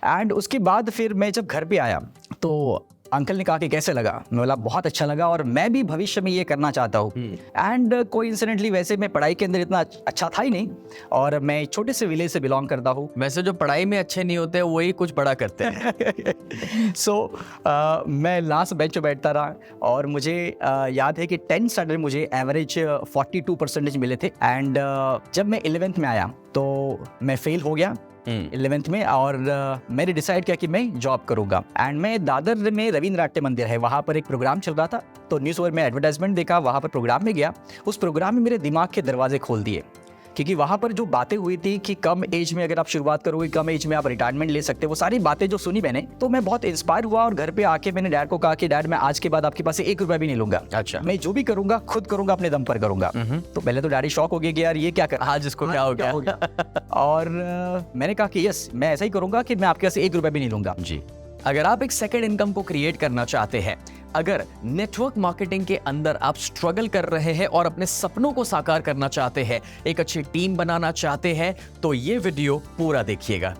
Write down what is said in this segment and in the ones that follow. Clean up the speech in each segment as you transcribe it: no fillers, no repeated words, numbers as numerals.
And उसके बाद फिर मैं जब घर पे आया तो अंकल ने कहा कि कैसे लगा। मैं बोला बहुत अच्छा लगा और मैं भी भविष्य में ये करना चाहता हूँ। एंड कोइंसिडेंटली वैसे मैं पढ़ाई के अंदर इतना अच्छा था ही नहीं और मैं छोटे से विलेज से बिलोंग करता हूँ। वैसे जो पढ़ाई में अच्छे नहीं होते वही कुछ बड़ा करते हैं। सो मैं लास्ट बेंच पे बैठता रहा और मुझे याद है कि 10th स्टैंडर्ड मुझे एवरेज 42% मिले थे। एंड जब मैं 11th में आया तो मैं फेल हो गया 11th में और मैंने डिसाइड किया कि मैं जॉब करूंगा। एंड मैं दादर में रविंद्र नाट्य मंदिर है, वहाँ पर एक प्रोग्राम चल रहा था तो न्यूज़ पेपर में एडवर्टाइजमेंट देखा, वहाँ पर प्रोग्राम में गया। उस प्रोग्राम में मेरे दिमाग के दरवाजे खोल दिए क्योंकि वहाँ पर जो बातें हुई थी कि कम एज में अगर आप शुरुआत करोगे, कम एज में आप रिटायरमेंट ले सकते हो, वो सारी बातें जो सुनी मैंने तो मैं बहुत इंस्पायर हुआ और घर पे आके मैंने डैड को कहा कि डैड मैं आज के बाद आपके पास से 1 रुपया भी नहीं लूंगा। अच्छा। मैं जो भी करूंगा खुद करूंगा, अपने दम पर करूंगा। तो पहले तो डैडी शॉक हो गए कि यार ये क्या कर, आज इसको क्या हो गया। और मैंने कहा कि यस मैं ऐसा ही करूंगा कि मैं आपके पास 1 रुपया भी नहीं लूंगा। जी, अगर आप एक सेकंड इनकम को क्रिएट करना चाहते हैं, अगर नेटवर्क मार्केटिंग के अंदर आप स्ट्रगल कर रहे हैं और अपने सपनों को साकार करना चाहते हैं, एक अच्छी टीम बनाना चाहते हैं, तो ये वीडियो पूरा देखिएगा।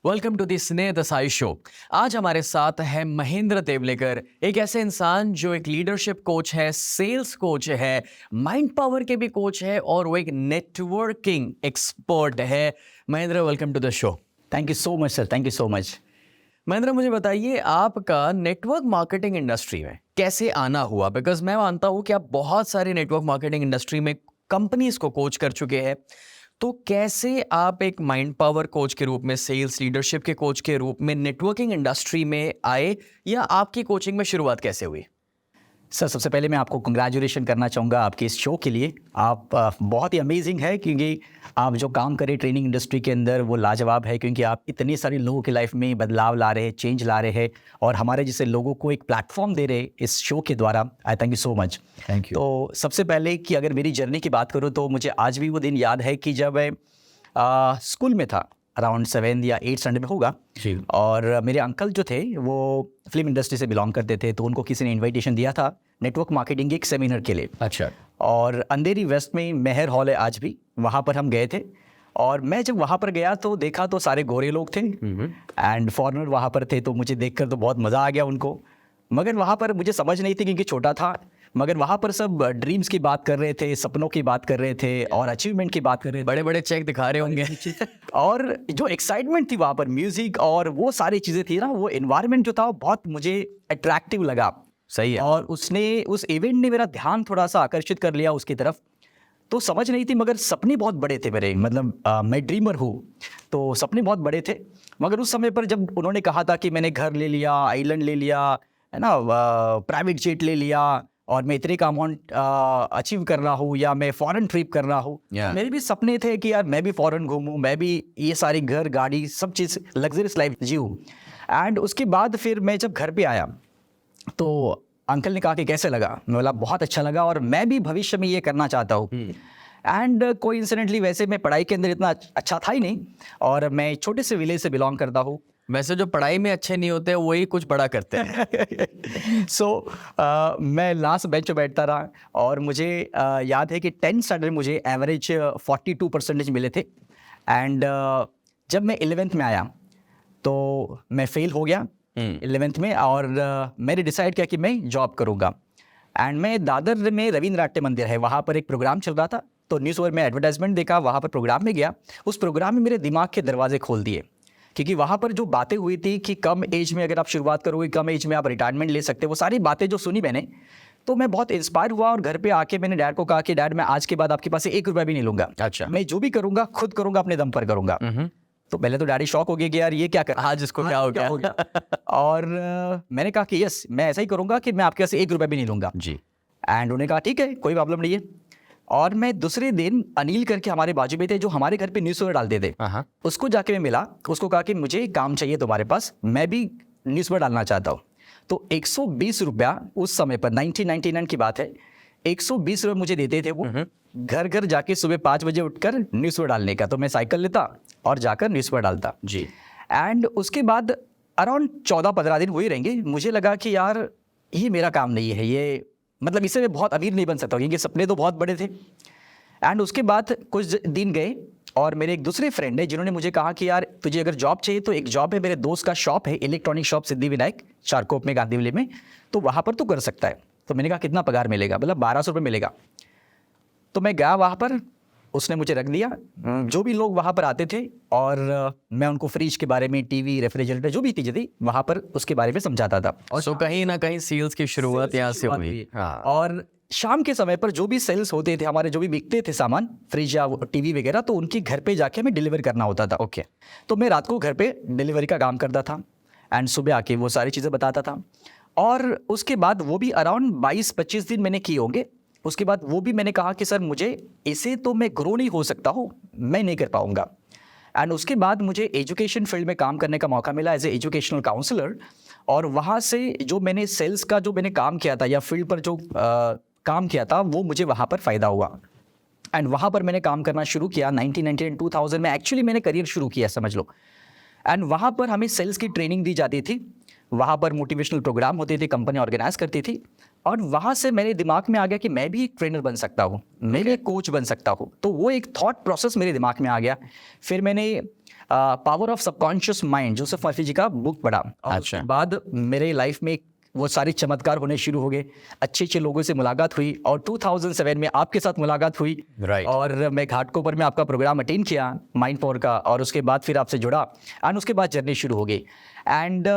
वेलकम टू द स्नेह देसाई शो। आज हमारे साथ है महेंद्र देवलेकर, एक ऐसे इंसान जो एक लीडरशिप कोच है, सेल्स कोच है, माइंड पावर के भी कोच है और वो एक नेटवर्किंग एक्सपर्ट है। Mahendra, welcome to the show. Thank you so much sir, thank you so much. Mahendra, मुझे बताइए आपका नेटवर्क मार्केटिंग इंडस्ट्री में कैसे आना हुआ? बिकॉज मैं मानता हूँ कि आप बहुत सारी नेटवर्क मार्केटिंग इंडस्ट्री में कंपनीज को कोच कर चुके हैं, तो कैसे आप एक माइंड पावर कोच के रूप में, सेल्स लीडरशिप के कोच के रूप में नेटवर्किंग इंडस्ट्री में आए, या आपकी कोचिंग में शुरुआत कैसे हुई? सर सबसे पहले मैं आपको कंग्रेचुलेशन करना चाहूँगा आपके इस शो के लिए। आप बहुत ही अमेजिंग है क्योंकि आप जो काम करें ट्रेनिंग इंडस्ट्री के अंदर वो लाजवाब है, क्योंकि आप इतने सारे लोगों की लाइफ में बदलाव ला रहे हैं, चेंज ला रहे हैं और हमारे जैसे लोगों को एक प्लेटफॉर्म दे रहे इस शो के द्वारा। आई thank you so much. Thank you. तो सबसे पहले कि अगर मेरी जर्नी की बात करूँ तो मुझे आज भी वो दिन याद है कि जब मैं स्कूल में था, अराउंड 7 या 8 स्टैंडर्ड में होगा जी। और मेरे अंकल जो थे वो फिल्म इंडस्ट्री से बिलोंग करते थे, तो उनको किसी ने इनविटेशन दिया था नेटवर्क मार्केटिंग के एक सेमिनार के लिए। अच्छा। और अंधेरी वेस्ट में मेहर हॉल है आज भी, वहाँ पर हम गए थे। और मैं जब वहाँ पर गया तो देखा तो सारे गोरे लोग थे एंड फॉरेनर वहाँ पर थे, तो मुझे देखकर तो बहुत मज़ा आ गया उनको। मगर वहाँ पर मुझे समझ नहीं थी क्योंकि छोटा था, मगर वहाँ पर सब ड्रीम्स की बात कर रहे थे, सपनों की बात कर रहे थे और अचीवमेंट की बात कर रहे थे, बड़े बड़े चेक दिखा रहे होंगे। और जो एक्साइटमेंट थी वहाँ पर, म्यूजिक और वो सारी चीज़ें थी ना, वो एनवायरनमेंट जो था वो बहुत मुझे अट्रैक्टिव लगा। सही है। और उस इवेंट ने मेरा ध्यान थोड़ा सा आकर्षित कर लिया उसकी तरफ। तो समझ नहीं थी, मगर सपने बहुत बड़े थे मेरे, मतलब मैं ड्रीमर हूँ तो सपने बहुत बड़े थे। मगर उस समय पर जब उन्होंने कहा था कि मैंने घर ले लिया, आइलैंड ले लिया, है ना, प्राइवेट जेट ले लिया और मैं इतने का अमाउंट अचीव कर रहा हूँ या मैं फॉरेन ट्रिप कर रहा हूँ, मेरे भी सपने थे कि यार मैं भी फॉरेन घूमूँ, मैं भी ये सारी घर गाड़ी सब चीज़ लग्जरियस लाइफ जीऊँ। एंड उसके बाद फिर मैं जब घर पे आया तो अंकल ने कहा कि कैसे लगा। मैं बोला बहुत अच्छा लगा और मैं भी भविष्य में ये करना चाहता हूँ। एंड कोइंसिडेंटली वैसे मैं पढ़ाई के अंदर इतना अच्छा था ही नहीं और मैं छोटे से विलेज से बिलोंग करता हूँ। वैसे जो पढ़ाई में अच्छे नहीं होते वही कुछ बड़ा करते हैं। सो मैं लास्ट बेंच पे बैठता रहा और मुझे याद है कि 10th स्टैंडर्ड मुझे एवरेज 42% मिले थे। एंड जब मैं 11th में आया तो मैं फेल हो गया 11th में और मैंने डिसाइड किया कि मैं जॉब करूँगा। एंड मैं दादर में रविंद्र नाट्य मंदिर है, वहाँ पर एक प्रोग्राम चल रहा था तो न्यूज़ पेपर में एडवर्टाइजमेंट देखा, वहाँ पर प्रोग्राम में गया। उस प्रोग्राम में मेरे दिमाग के दरवाजे खोल दिए क्योंकि वहाँ पर जो बातें हुई थी कि कम एज में अगर आप शुरुआत करोगे, कम एज में आप रिटायरमेंट ले सकते हो, वो सारी बातें जो सुनी मैंने तो मैं बहुत इंस्पायर हुआ और घर पे आके मैंने डैड को कहा कि डैड मैं आज के बाद आपके पास से 1 रुपया भी नहीं लूंगा। अच्छा। मैं जो भी करूंगा खुद करूंगा, अपने दम पर करूंगा। तो पहले तो डैडी शॉक हो गए कि यार ये क्या कर, आज इसको क्या हो गया। और मैंने कहा कि यस मैं ऐसा ही करूंगा कि मैं आपके पास 1 रुपया भी नहीं लूंगा। जी। एंड उन्होंने कहा ठीक है कोई प्रॉब्लम नहीं है। और मैं दूसरे दिन अनिल करके हमारे बाजू में थे जो हमारे घर पे न्यूज़पेपर डालते थे, उसको जाके मैं मिला, उसको कहा कि मुझे काम चाहिए तुम्हारे पास, मैं भी न्यूज़पेपर डालना चाहता हूँ। तो 120 रुपया उस समय पर 1999 की बात है, 120 रुपये मुझे देते थे वो, घर घर जाके सुबह 5 बजे उठकर न्यूज़पेपर डालने का। तो मैं साइकिल लेता और जाकर न्यूज़पेपर डालता जी। एंड उसके बाद अराउंड 14-15 दिन हुए रहेंगे, मुझे लगा कि यार ये मेरा काम नहीं है, ये मतलब इससे मैं बहुत अमीर नहीं बन सकता क्योंकि सपने तो बहुत बड़े थे। एंड उसके बाद कुछ दिन गए और मेरे एक दूसरे फ्रेंड है जिन्होंने मुझे कहा कि यार तुझे अगर जॉब चाहिए तो एक जॉब है, मेरे दोस्त का शॉप है इलेक्ट्रॉनिक शॉप सिद्धि विनायक चारकोप में गांधीविले में, तो वहाँ पर तू कर सकता है। तो मैंने कहा कितना पगार मिलेगा? मतलब 1200 रुपये मिलेगा। तो मैं गया वहाँ पर, उसने मुझे रख दिया। जो भी लोग वहाँ पर आते थे और मैं उनको फ्रिज के बारे में, टीवी, रेफ्रिजरेटर, जो भी चीज़ें थी वहाँ पर उसके बारे में समझाता था। और सो कहीं ना कहीं सेल्स की शुरुआत यहाँ से हुई। हाँ। और शाम के समय पर जो भी सेल्स होते थे हमारे, जो भी बिकते थे सामान, फ्रिज या टीवी वगैरह, तो उनके घर पे जाके हमें डिलीवर करना होता था। ओके। तो मैं रात को घर पे डिलीवरी का काम करता था एंड सुबह आके वो सारी चीज़ें बताता था। और उसके बाद वो भी अराउंड 22-25 दिन मैंने किए होंगे। उसके बाद वो भी मैंने कहा कि सर मुझे इसे तो मैं ग्रो नहीं हो सकता हूँ, मैं नहीं कर पाऊँगा। एंड उसके बाद मुझे एजुकेशन फील्ड में काम करने का मौका मिला एज ए एजुकेशनल काउंसलर। और वहाँ से जो मैंने सेल्स का जो मैंने काम किया था या फील्ड पर जो काम किया था वो मुझे वहाँ पर फ़ायदा हुआ। एंड वहाँ पर मैंने काम करना शुरू किया 1999 2000 में एक्चुअली मैंने करियर शुरू किया समझ लो। एंड वहाँ पर हमें सेल्स की ट्रेनिंग दी जाती थी, वहाँ पर मोटिवेशनल प्रोग्राम होते थे, कंपनी ऑर्गेनाइज करती थी। और वहाँ से मेरे दिमाग में आ गया कि मैं भी एक ट्रेनर बन सकता हूँ, मैं भी एक कोच बन सकता हूँ। तो वो एक थॉट प्रोसेस मेरे दिमाग में आ गया। फिर मैंने power of subconscious mind Joseph Murphy ji का बुक पढ़ा। और उसके बाद मेरे लाइफ में वो सारे चमत्कार होने शुरू हो गए, अच्छे अच्छे लोगों से मुलाकात हुई और 2007 में आपके साथ मुलाकात हुई। और मैं घाटकोपर में आपका प्रोग्राम अटेंड किया माइंड पावर का, और उसके बाद फिर आपसे जुड़ा एंड उसके बाद जर्नी शुरू हो गई। एंड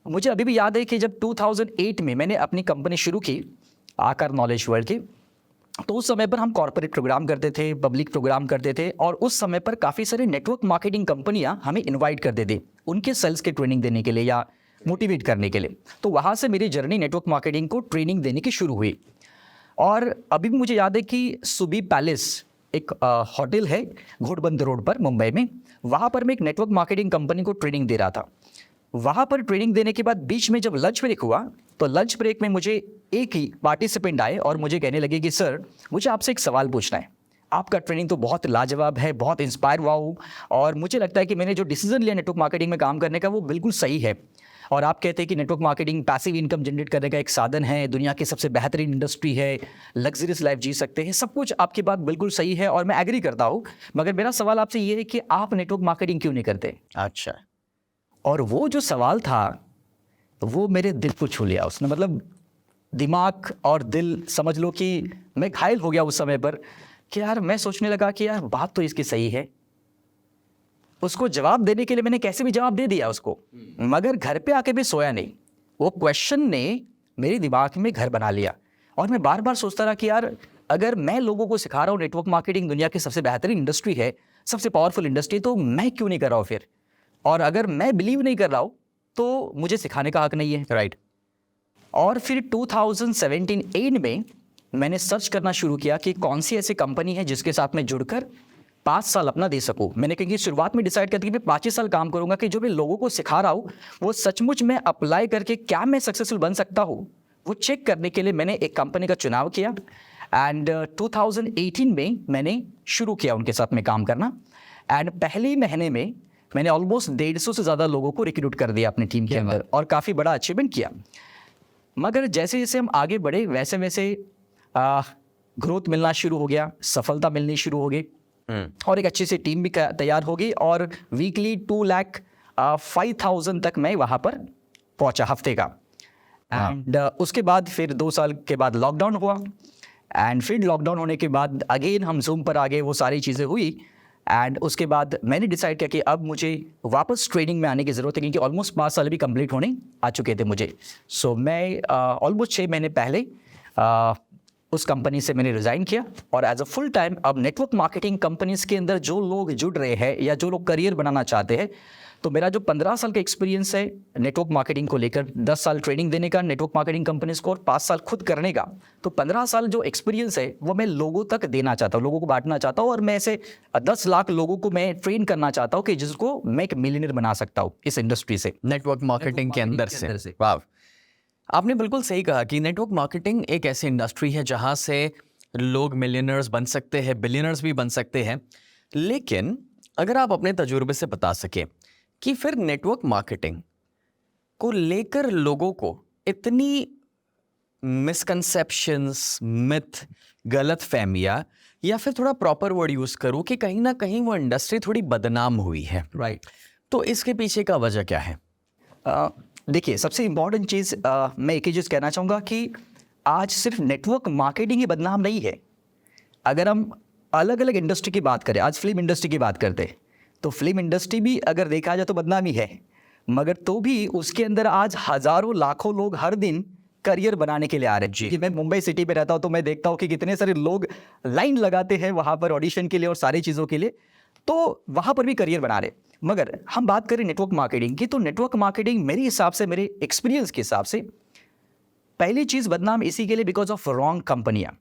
मुझे अभी भी याद है कि जब 2008 में मैंने अपनी कंपनी शुरू की आकार नॉलेज वर्ल्ड की, तो उस समय पर हम कॉर्पोरेट प्रोग्राम करते थे, पब्लिक प्रोग्राम करते थे, और उस समय पर काफ़ी सारे नेटवर्क मार्केटिंग कंपनियां हमें इनवाइट करते थे उनके सेल्स के ट्रेनिंग देने के लिए या मोटिवेट करने के लिए। तो वहाँ से मेरी जर्नी नेटवर्क मार्केटिंग को ट्रेनिंग देने की शुरू हुई। और अभी भी मुझे याद है कि सुबी पैलेस एक होटल है घोड़बंदर रोड पर मुंबई में, वहाँ पर मैं एक नेटवर्क मार्केटिंग कंपनी को ट्रेनिंग दे रहा था। वहाँ पर ट्रेनिंग देने के बाद बीच में जब लंच ब्रेक हुआ तो लंच ब्रेक में मुझे एक ही पार्टिसिपेंट आए और मुझे कहने लगे कि सर मुझे आपसे एक सवाल पूछना है, आपका ट्रेनिंग तो बहुत लाजवाब है, बहुत इंस्पायर हुआ हूँ और मुझे लगता है कि मैंने जो डिसीजन लिया नेटवर्क मार्केटिंग में काम करने का वो बिल्कुल सही है। और आप कहते हैं कि network marketing passive income generate करने का एक साधन है, दुनिया की सबसे बेहतरीन इंडस्ट्री है, लग्जरियस लाइफ जी सकते हैं, सब कुछ आपकी बात बिल्कुल सही है और मैं एग्री करता हूँ, मगर मेरा सवाल आपसे ये है कि आप नेटवर्क मार्केटिंग क्यों नहीं करते? अच्छा। और वो जो सवाल था वो मेरे दिल को छू लिया उसने, मतलब दिमाग और दिल समझ लो कि मैं घायल हो गया उस समय पर कि यार मैं सोचने लगा कि यार बात तो इसकी सही है। उसको जवाब देने के लिए मैंने कैसे भी जवाब दे दिया उसको, मगर घर पे आके भी सोया नहीं। वो क्वेश्चन ने मेरे दिमाग में घर बना लिया और मैं बार बार सोचता रहा कि यार अगर मैं लोगों को सिखा रहा हूँ नेटवर्क मार्केटिंग दुनिया की सबसे बेहतरीन इंडस्ट्री है, सबसे पावरफुल इंडस्ट्री, तो मैं क्यों नहीं कर रहा हूँ फिर? और अगर मैं बिलीव नहीं कर रहा हूँ तो मुझे सिखाने का हक नहीं है, राइट? और फिर 2017-18 में मैंने सर्च करना शुरू किया कि कौन सी ऐसी कंपनी है जिसके साथ मैं जुड़कर 5 साल अपना दे सकूं। मैंने क्योंकि शुरुआत में डिसाइड कर दिया कि मैं 5 ही साल काम करूंगा कि जो मैं लोगों को सिखा रहा हूँ वो सचमुच में अप्लाई करके क्या मैं सक्सेसफुल बन सकता हूँ, वो चेक करने के लिए मैंने एक कंपनी का चुनाव किया। एंड 2018 में मैंने शुरू किया उनके साथ में काम करना। एंड पहले ही महीने में मैंने ऑलमोस्ट 150 से ज़्यादा लोगों को रिक्रूट कर दिया अपनी टीम के अंदर और काफ़ी बड़ा अचीवमेंट किया। मगर जैसे जैसे हम आगे बढ़े वैसे वैसे ग्रोथ मिलना शुरू हो गया, सफलता मिलनी शुरू हो गई और एक अच्छी सी टीम भी तैयार हो गई और वीकली 2,05,000 तक मैं वहाँ पर पहुँचा हफ्ते का। एंड उसके बाद फिर 2 साल के बाद लॉकडाउन हुआ एंड फिर लॉकडाउन होने के बाद अगेन हम जूम पर आ गए, वो सारी चीज़ें हुई। एंड उसके बाद मैंने डिसाइड किया कि अब मुझे वापस ट्रेनिंग में आने की ज़रूरत है क्योंकि ऑलमोस्ट 5 साल भी कंप्लीट होने आ चुके थे मुझे। सो मैं ऑलमोस्ट 6 महीने पहले उस कंपनी से मैंने रिज़ाइन किया और एज अ फुल टाइम अब नेटवर्क मार्केटिंग कंपनीज़ के अंदर जो लोग जुड़ रहे हैं या जो लोग करियर बनाना चाहते हैं, तो मेरा जो 15 साल का एक्सपीरियंस है नेटवर्क मार्केटिंग को लेकर, 10 साल ट्रेनिंग देने का नेटवर्क मार्केटिंग कंपनीज़ को और 5 साल खुद करने का, तो 15 साल जो एक्सपीरियंस है वो मैं लोगों तक देना चाहता हूँ, लोगों को बांटना चाहता हूँ और मैं ऐसे 10 लाख लोगों को मैं ट्रेन करना चाहता हूँ कि जिसको मैं एक मिलियनेयर बना सकता हूँ इस इंडस्ट्री से, नेटवर्क मार्केटिंग के अंदर से। वाह, आपने बिल्कुल सही कहा कि नेटवर्क मार्केटिंग एक ऐसी इंडस्ट्री है जहाँ से लोग मिलियनर्स बन सकते हैं, बिलियनर्स भी बन सकते हैं। लेकिन अगर आप अपने तजुर्बे से बता सकें कि फिर नेटवर्क मार्केटिंग को लेकर लोगों को इतनी मिसकंसेप्शंस, मिथ, गलत फहमियाँ, या फिर थोड़ा प्रॉपर वर्ड यूज़ करूँ कि कहीं ना कहीं वो इंडस्ट्री थोड़ी बदनाम हुई है, राइट। तो इसके पीछे का वजह क्या है? देखिए, सबसे इम्पॉर्टेंट चीज़ मैं एक ही चीज़ कहना चाहूँगा कि आज सिर्फ नेटवर्क मार्केटिंग ही बदनाम नहीं है। अगर हम अलग अलग इंडस्ट्री की बात करें, आज फिल्म इंडस्ट्री की बात करते हैं, तो फिल्म इंडस्ट्री भी अगर देखा जाए तो बदनामी है, मगर तो भी उसके अंदर आज हज़ारों लाखों लोग हर दिन करियर बनाने के लिए आ रहे हैं। कि मैं मुंबई सिटी में रहता हूँ तो मैं देखता हूँ कि कितने सारे लोग लाइन लगाते हैं वहाँ पर ऑडिशन के लिए और सारी चीज़ों के लिए, तो वहाँ पर भी करियर बना रहे। मगर हम बात करें नेटवर्क मार्केटिंग की, तो नेटवर्क मार्केटिंग मेरे हिसाब से, मेरे एक्सपीरियंस के हिसाब से, पहली चीज़ बदनाम इसी के लिए बिकॉज ऑफ रॉन्ग कंपनियाँ।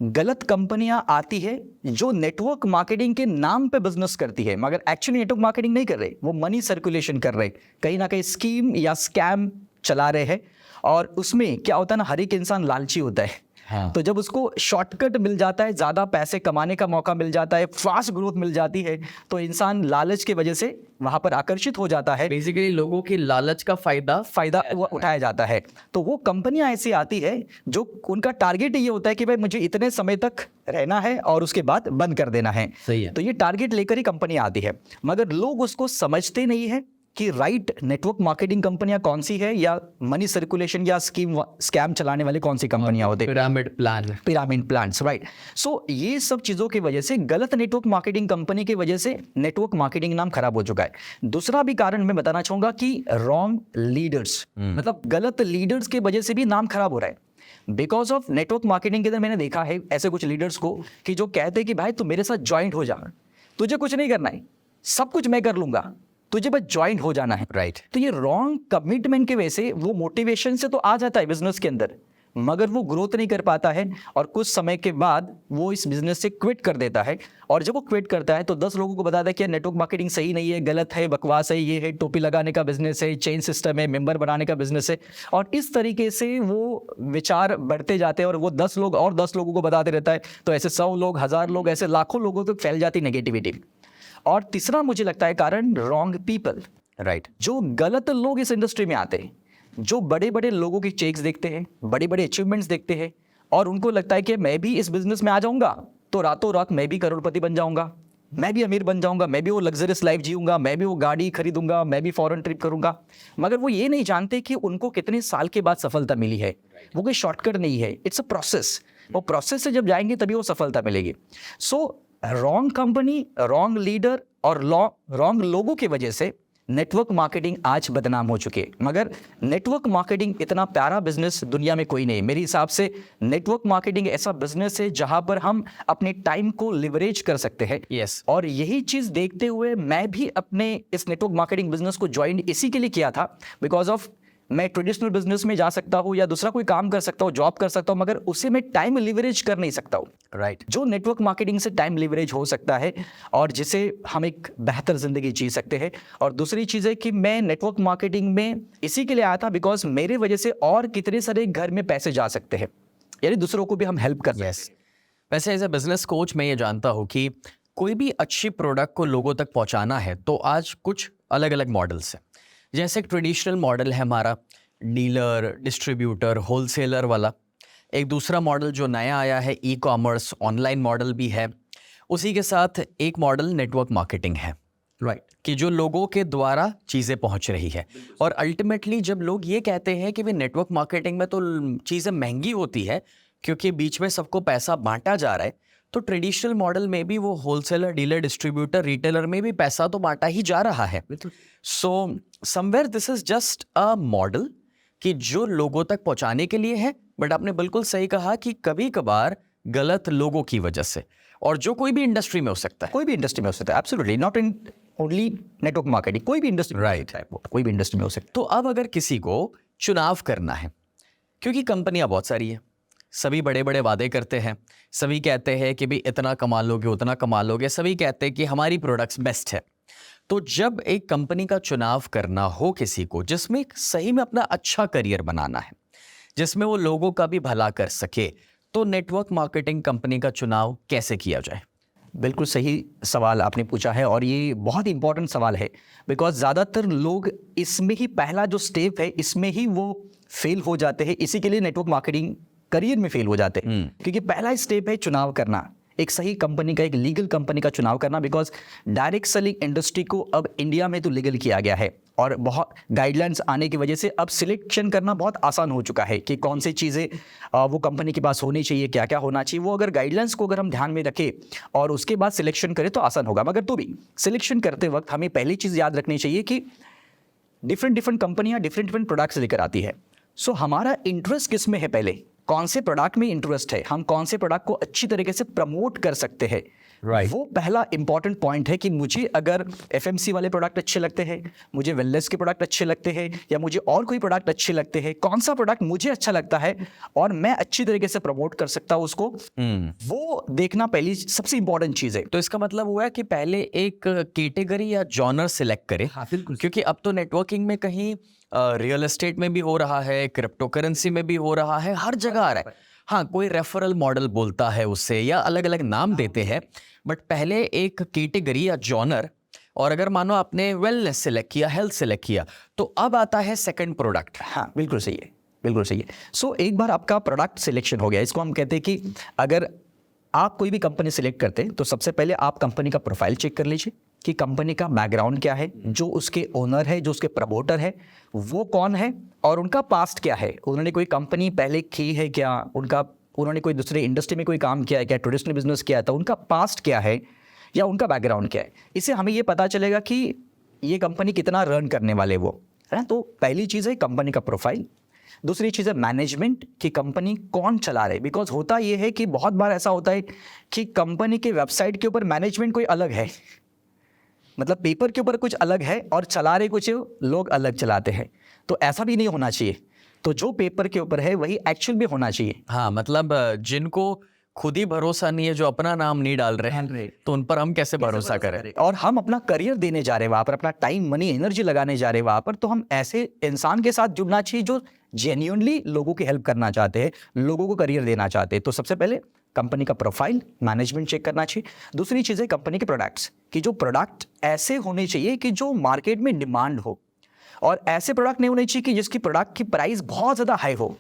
गलत कंपनियाँ आती है जो नेटवर्क मार्केटिंग के नाम पे बिजनेस करती है, मगर एक्चुअली नेटवर्क मार्केटिंग नहीं कर रहे, वो मनी सर्कुलेशन कर रहे, कहीं ना कहीं स्कीम या स्कैम चला रहे हैं। और उसमें क्या होता है ना, हर एक इंसान लालची होता है। हाँ। तो जब उसको शॉर्टकट मिल जाता है, ज़्यादा पैसे कमाने का मौका मिल जाता है, फास्ट ग्रोथ मिल जाती है, तो इंसान लालच की वजह से वहाँ पर आकर्षित हो जाता है। बेसिकली लोगों की लालच का फायदा वो उठाया जाता है। तो वो कंपनियां ऐसी आती है जो उनका टारगेट ये होता है कि भाई मुझे इतने समय तक रहना है और उसके बाद बंद कर देना है। सही है। तो ये टारगेट लेकर ही कंपनियां आती है, मगर लोग उसको समझते नहीं है कि राइट नेटवर्क मार्केटिंग कंपनियां कौन सी है, या मनी सर्कुलेशन या स्कैम चलाने वाले कौन सी कंपनियां होते हैं, पिरामिड प्लान्स, राइट। सो ये सब चीज़ों की वजह से, गलत नेटवर्क मार्केटिंग कंपनी की वजह से नेटवर्क मार्केटिंग नाम खराब हो चुका है। दूसरा भी कारण मैं बताना चाहूँगा कि रॉन्ग लीडर्स, मतलब गलत लीडर्स की वजह से भी नाम खराब हो रहा है। बिकॉज ऑफ नेटवर्क मार्केटिंग के अंदर मैंने देखा है ऐसे कुछ लीडर्स को कि जो कहते हैं कि भाई तू मेरे साथ ज्वाइंट हो जा, तुझे कुछ नहीं करना है, सब कुछ मैं कर लूंगा, तुझे बस ज्वाइंट हो जाना है, राइट। तो ये रॉन्ग कमिटमेंट की वजह से वो मोटिवेशन से तो आ जाता है बिजनेस के अंदर, मगर वो ग्रोथ नहीं कर पाता है और कुछ समय के बाद वो इस बिजनेस से क्विट कर देता है। और जब वो क्विट करता है तो 10 लोगों को बताता है कि नेटवर्क मार्केटिंग सही नहीं है, गलत है, बकवास है, ये है, टोपी लगाने का बिजनेस है, चेन सिस्टम है, मेंबर बनाने का बिजनेस है। और इस तरीके से वो विचार बढ़ते जाते हैं और वो 10 लोग और 10 लोगों को बताते रहता है, तो ऐसे 100 लोग, 1000 लोग, ऐसे लाखों लोगों तक फैल जाती नेगेटिविटी। और तीसरा मुझे लगता है कारण रॉन्ग पीपल, राइट। जो गलत लोग इस इंडस्ट्री में आते हैं, जो बड़े बड़े लोगों की चेक्स देखते हैं, बड़े बड़े अचीवमेंट्स देखते हैं, और उनको लगता है कि मैं भी इस बिजनेस में आ जाऊंगा तो रातों रात मैं भी करोड़पति बन जाऊंगा, मैं भी अमीर बन जाऊंगा, मैं भी वो लग्जरियस लाइफ जीऊंगा, मैं भी वो गाड़ी खरीदूंगा, मैं भी फॉरेन ट्रिप करूंगा। मगर वो ये नहीं जानते कि उनको कितने साल के बाद सफलता मिली है। वो कोई शॉर्टकट नहीं है, इट्स अ प्रोसेस। वो प्रोसेस से जब जाएंगे तभी वो सफलता मिलेगी। So wrong company, wrong leader और रॉन्ग लोगों की वजह से नेटवर्क मार्केटिंग आज बदनाम हो चुके हैं। मगर नेटवर्क मार्केटिंग इतना प्यारा बिजनेस दुनिया में कोई नहीं। मेरे हिसाब से नेटवर्क मार्केटिंग ऐसा बिजनेस है जहां पर हम अपने टाइम को लिवरेज कर सकते हैं। यस। और यही चीज़ देखते हुए मैं भी अपने इस नेटवर्क मार्केटिंग बिजनेस को ज्वाइन इसी के लिए किया था, बिकॉज ऑफ मैं ट्रेडिशनल बिजनेस में जा सकता हूँ या दूसरा कोई काम कर सकता हूँ, जॉब कर सकता हूँ, मगर उसे मैं टाइम लिवरेज कर नहीं सकता हूँ। राइट। जो नेटवर्क मार्केटिंग से टाइम लिवरेज हो सकता है और जिसे हम एक बेहतर ज़िंदगी जी सकते हैं। और दूसरी चीज़ है कि मैं नेटवर्क मार्केटिंग में इसी के लिए आया था बिकॉज मेरे वजह से और कितने सारे घर में पैसे जा सकते हैं, यानी दूसरों को भी हम हेल्प कर सकते हैं। वैसे एज ए बिजनेस कोच मैं ये जानता हूँ कि कोई भी अच्छी प्रोडक्ट को लोगों तक पहुँचाना है तो आज कुछ अलग अलग मॉडल्स हैं। जैसे एक ट्रेडिशनल मॉडल है हमारा डीलर, डिस्ट्रीब्यूटर, होलसेलर वाला। एक दूसरा मॉडल जो नया आया है ई कॉमर्स, ऑनलाइन मॉडल भी है। उसी के साथ एक मॉडल नेटवर्क मार्केटिंग है, राइट, कि जो लोगों के द्वारा चीज़ें पहुंच रही है। और अल्टीमेटली जब लोग ये कहते हैं कि भाई नेटवर्क मार्केटिंग में तो चीज़ें महंगी होती है क्योंकि बीच में सबको पैसा बांटा जा रहा है, तो ट्रेडिशनल मॉडल में भी वो होलसेलर, डीलर, डिस्ट्रीब्यूटर, रिटेलर में भी पैसा तो बांटा ही जा रहा है। So somewhere this is just a model कि जो लोगों तक पहुंचाने के लिए है, बट आपने बिल्कुल सही कहा कि कभी कभार गलत लोगों की वजह से, और जो कोई भी इंडस्ट्री में हो सकता है, कोई भी इंडस्ट्री में हो सकता है, absolutely not in only network marketing, कोई भी इंडस्ट्री, राइट, कोई भी इंडस्ट्री में हो सकता है। तो अब अगर किसी को चुनाव करना है, क्योंकि कंपनियां बहुत सारी है, सभी बड़े बड़े वादे करते हैं, सभी कहते हैं कि भाई इतना कमा लोगे, उतना कमा लोगे, सभी कहते हैं कि हमारी प्रोडक्ट्स बेस्ट है। तो जब एक कंपनी का चुनाव करना हो किसी को जिसमें सही में अपना अच्छा करियर बनाना है, जिसमें वो लोगों का भी भला कर सके, तो नेटवर्क मार्केटिंग कंपनी का चुनाव कैसे किया जाए? बिल्कुल सही सवाल आपने पूछा है और ये बहुत इंपॉर्टेंट सवाल है, बिकॉज ज़्यादातर लोग इसमें ही पहला जो स्टेप है इसमें ही वो फेल हो जाते हैं, इसी के लिए नेटवर्क मार्केटिंग करियर में फेल हो जाते हैं। क्योंकि पहला स्टेप है चुनाव करना, एक सही कंपनी का, एक लीगल कंपनी का चुनाव करना। बिकॉज डायरेक्ट सेलिंग इंडस्ट्री को अब इंडिया में तो लीगल किया गया है और बहुत गाइडलाइंस आने की वजह से अब सिलेक्शन करना बहुत आसान हो चुका है कि कौन सी चीज़ें वो कंपनी के पास होनी चाहिए, क्या क्या होना चाहिए। वो अगर गाइडलाइंस को अगर हम ध्यान में रखें और उसके बाद सिलेक्शन करें तो आसान होगा। मगर तो भी सिलेक्शन करते वक्त हमें पहली चीज़ याद रखनी चाहिए कि डिफरेंट कंपनियां डिफरेंट प्रोडक्ट्स लेकर आती है। सो हमारा इंटरेस्ट किस में है, पहले कौन से प्रोडक्ट में इंटरेस्ट है, हम कौन से प्रोडक्ट को अच्छी तरीके से प्रमोट कर सकते हैं। Right. वो पहला इंपॉर्टेंट पॉइंट है कि मुझे अगर एफएमसी वाले प्रोडक्ट अच्छे लगते हैं, मुझे वेलनेस के प्रोडक्ट अच्छे लगते हैं, या मुझे और कोई प्रोडक्ट अच्छे लगते हैं, कौन सा प्रोडक्ट मुझे अच्छा लगता है और मैं अच्छी तरीके से प्रमोट कर सकता हूँ उसको, वो देखना पहली सबसे इंपॉर्टेंट चीज़ है। तो इसका मतलब हुआ है कि पहले एक कैटेगरी या जॉनर सिलेक्ट करें। हाँ, बिल्कुल। क्योंकि अब तो नेटवर्किंग में कहीं रियल एस्टेट में भी हो रहा है, क्रिप्टो करेंसी में भी हो रहा है, हर जगह आ रहा है। हाँ, कोई रेफरल मॉडल बोलता है उससे या अलग अलग नाम देते हैं, बट पहले एक कैटेगरी या जॉनर, और अगर मानो आपने वेलनेस सेलेक्ट किया, हेल्थ सेलेक्ट किया, तो अब आता है सेकंड प्रोडक्ट। हाँ, बिल्कुल सही है, बिल्कुल सही है। सो एक बार आपका प्रोडक्ट सिलेक्शन हो गया, इसको हम कहते हैं कि अगर आप कोई भी कंपनी सिलेक्ट करते हैं तो सबसे पहले आप कंपनी का प्रोफाइल चेक कर लीजिए कि कंपनी का बैकग्राउंड क्या है, जो उसके ओनर है, जो उसके प्रमोटर है, वो कौन है और उनका पास्ट क्या है। उन्होंने कोई कंपनी पहले की है क्या, उन्होंने कोई दूसरे इंडस्ट्री में कोई काम किया है क्या, ट्रेडिशनल बिजनेस किया था, उनका पास्ट क्या है या उनका बैकग्राउंड क्या है। इससे हमें ये पता चलेगा कि ये कंपनी कितना रन करने वाले वो है। तो पहली चीज़ है कंपनी का प्रोफाइल। दूसरी चीज़ है मैनेजमेंट, कि कंपनी कौन चला रहे। बिकॉज होता ये है कि बहुत बार ऐसा होता है कि कंपनी के वेबसाइट के ऊपर मैनेजमेंट कोई अलग है, मतलब पेपर के ऊपर कुछ अलग है और चला रहे कुछ लोग अलग चलाते हैं। तो ऐसा भी नहीं होना चाहिए। तो जो पेपर के ऊपर है वही एक्चुअल भी होना चाहिए। हाँ, मतलब जिनको खुद ही भरोसा नहीं है, जो अपना नाम नहीं डाल रहे हैं, तो उन पर हम कैसे भरोसा करें। और हम अपना करियर देने जा रहे हैं वहाँ पर, अपना टाइम, मनी, एनर्जी लगाने जा रहे हैं वहाँ पर, तो हम ऐसे इंसान के साथ जुड़ना चाहिए जो जेन्युइनली लोगों की हेल्प करना चाहते हैं, लोगों को करियर देना चाहते हैं। तो सबसे पहले कंपनी का प्रोफाइल, मैनेजमेंट चेक करना चाहिए। दूसरी चीज़ है कंपनी के प्रोडक्ट्स, कि जो प्रोडक्ट ऐसे होने चाहिए कि जो मार्केट में डिमांड हो, और ऐसे प्रोडक्ट नहीं होने चाहिए कि जिसकी प्रोडक्ट की प्राइस बहुत ज़्यादा हाई हो।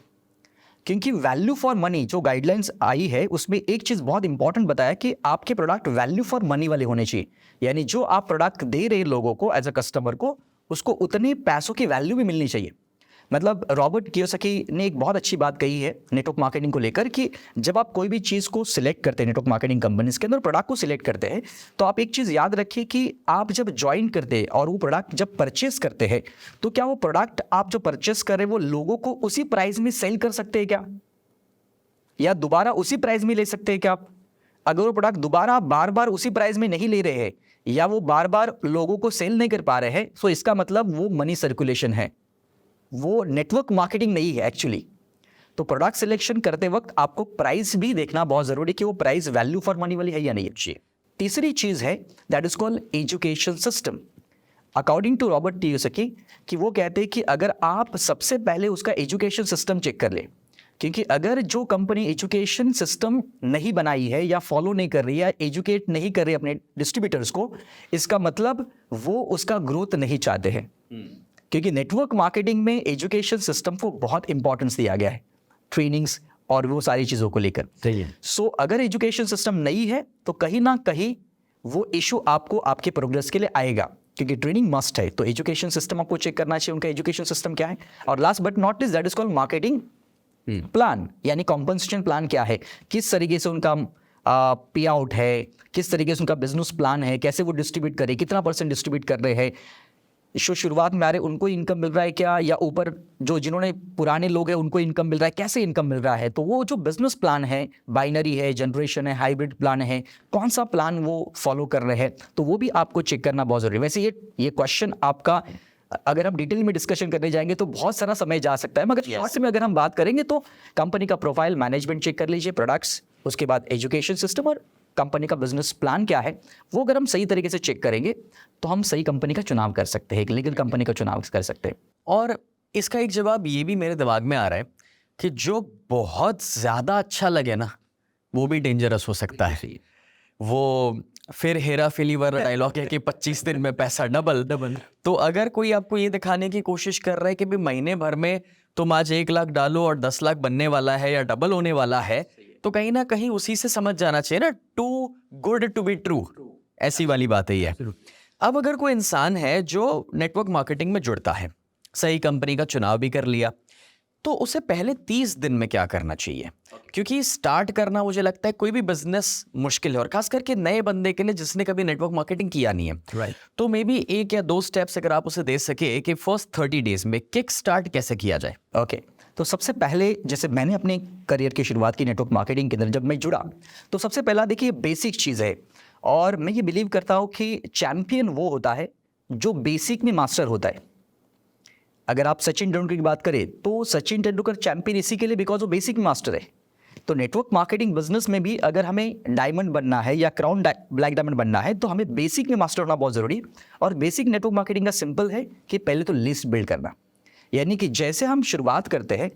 क्योंकि वैल्यू फॉर मनी जो गाइडलाइंस आई है उसमें एक चीज़ बहुत इंपॉर्टेंट बताया कि आपके प्रोडक्ट वैल्यू फॉर मनी वाले होने चाहिए। यानी जो आप प्रोडक्ट दे रहे लोगों को एज अ कस्टमर को, उसको उतने पैसों की वैल्यू भी मिलनी चाहिए। मतलब रॉबर्ट कियोसाकी ने एक बहुत अच्छी बात कही है नेटवर्क मार्केटिंग को लेकर, कि जब आप कोई भी चीज़ को सिलेक्ट करते हैं नेटवर्क मार्केटिंग कंपनीज के अंदर, प्रोडक्ट को सिलेक्ट करते हैं, तो आप एक चीज़ याद रखिए कि आप जब ज्वाइन करते हैं और वो प्रोडक्ट जब परचेस करते हैं, तो क्या वो प्रोडक्ट आप जो परचेस कर रहे हैं वो लोगों को उसी प्राइस में सेल कर सकते हैं क्या, या दोबारा उसी प्राइस में ले सकते हैं क्या आप। अगर वो प्रोडक्ट दोबारा बार बार उसी प्राइस में नहीं ले रहे हैं, या वो बार बार लोगों को सेल नहीं कर पा रहे हैं, तो इसका मतलब वो मनी सर्कुलेशन है, वो नेटवर्क मार्केटिंग नहीं है एक्चुअली। तो प्रोडक्ट सिलेक्शन करते वक्त आपको प्राइस भी देखना बहुत ज़रूरी कि वो प्राइस वैल्यू फॉर मनी वाली है या नहीं है। तीसरी चीज़ है that is called education system. According to Robert Kiyosaki, कि वो कहते हैं कि अगर आप सबसे पहले उसका एजुकेशन सिस्टम चेक कर ले, क्योंकि अगर जो कंपनी एजुकेशन सिस्टम नहीं बनाई है या फॉलो नहीं कर रही है, एजुकेट नहीं कर रही अपने डिस्ट्रीब्यूटर्स को, इसका मतलब वो उसका ग्रोथ नहीं चाहते हैं। क्योंकि नेटवर्क मार्केटिंग में एजुकेशन सिस्टम को बहुत इंपॉर्टेंस दिया गया है, ट्रेनिंग्स और वो सारी चीज़ों को लेकर। सो अगर एजुकेशन सिस्टम नहीं है तो कहीं ना कहीं वो इशू आपको आपके प्रोग्रेस के लिए आएगा, क्योंकि ट्रेनिंग मस्ट है। तो एजुकेशन सिस्टम आपको चेक करना चाहिए, उनका एजुकेशन सिस्टम क्या है। और last but not least that is called marketing plan, यानी कॉम्पनसेशन प्लान क्या है, किस तरीके से उनका पे आउट है, किस तरीके से उनका बिजनेस प्लान है, कैसे वो डिस्ट्रीब्यूट करे, कितना % डिस्ट्रीब्यूट कर रहे हैं, शुरुआत में आ रहे उनको इनकम मिल रहा है क्या, या ऊपर जो जिन्होंने पुराने लोग हैं उनको इनकम मिल रहा है, कैसे इनकम मिल रहा है। तो वो जो बिजनेस प्लान है, बाइनरी है, जनरेशन है, हाइब्रिड प्लान है, कौन सा प्लान वो फॉलो कर रहे हैं, तो वो भी आपको चेक करना बहुत जरूरी है। वैसे ये क्वेश्चन आपका अगर हम डिटेल में डिस्कशन करने जाएंगे तो बहुत सारा समय जा सकता है, मगर शॉर्ट में अगर हम बात करेंगे तो कंपनी का प्रोफाइल, मैनेजमेंट चेक कर लीजिए, प्रोडक्ट्स, उसके बाद एजुकेशन सिस्टम और कंपनी का बिजनेस प्लान क्या है, वो अगर हम सही तरीके से चेक करेंगे तो हम सही कंपनी का चुनाव कर सकते हैं, एक लीगल कंपनी का चुनाव कर सकते हैं। और इसका एक जवाब ये भी मेरे दिमाग में आ रहा है कि जो बहुत ज़्यादा अच्छा लगे ना, वो भी डेंजरस हो सकता है। वो फिर हेरा फेरी वाला डायलॉग है कि 25 दिन में पैसा डबल। तो अगर कोई आपको ये दिखाने की कोशिश कर रहा है कि भी महीने भर में तुम आज 1 लाख डालो और 10 लाख बनने वाला है या डबल होने वाला है, तो कहीं ना कहीं उसी से समझ जाना चाहिए ना, too good to be true, ऐसी वाली बात है ये। अब अगर कोई इंसान है जो नेटवर्क मार्केटिंग में जुड़ता है, सही कंपनी का चुनाव भी कर लिया, तो उसे पहले 30 दिन में क्या करना चाहिए? क्योंकि स्टार्ट करना मुझे लगता है कोई भी बिजनेस मुश्किल है, और खास करके नए बंदे के लिए जिसने कभी नेटवर्क मार्केटिंग किया नहीं है। तो मे बी 1 या 2 स्टेप्स अगर आप उसे दे सके कि फर्स्ट 30 डेज में किक स्टार्ट कैसे किया जाए। ओके, तो सबसे पहले जैसे मैंने अपने करियर की शुरुआत की नेटवर्क मार्केटिंग के अंदर, जब मैं जुड़ा तो सबसे पहला देखिए बेसिक चीज़ है, और मैं ये बिलीव करता हूँ कि चैंपियन वो होता है जो बेसिक में मास्टर होता है। अगर आप सचिन तेंदुलकर की बात करें तो सचिन तेंदुलकर चैंपियन इसी के लिए बिकॉज वो बेसिक मास्टर है। तो नेटवर्क मार्केटिंग बिजनेस में भी अगर हमें डायमंड बनना है या क्राउन ब्लैक डायमंड बनना है तो हमें बेसिक में मास्टर होना बहुत ज़रूरी है। और बेसिक नेटवर्क मार्केटिंग का सिंपल है कि पहले तो लिस्ट बिल्ड करना, यानी कि जैसे हम शुरुआत करते हैं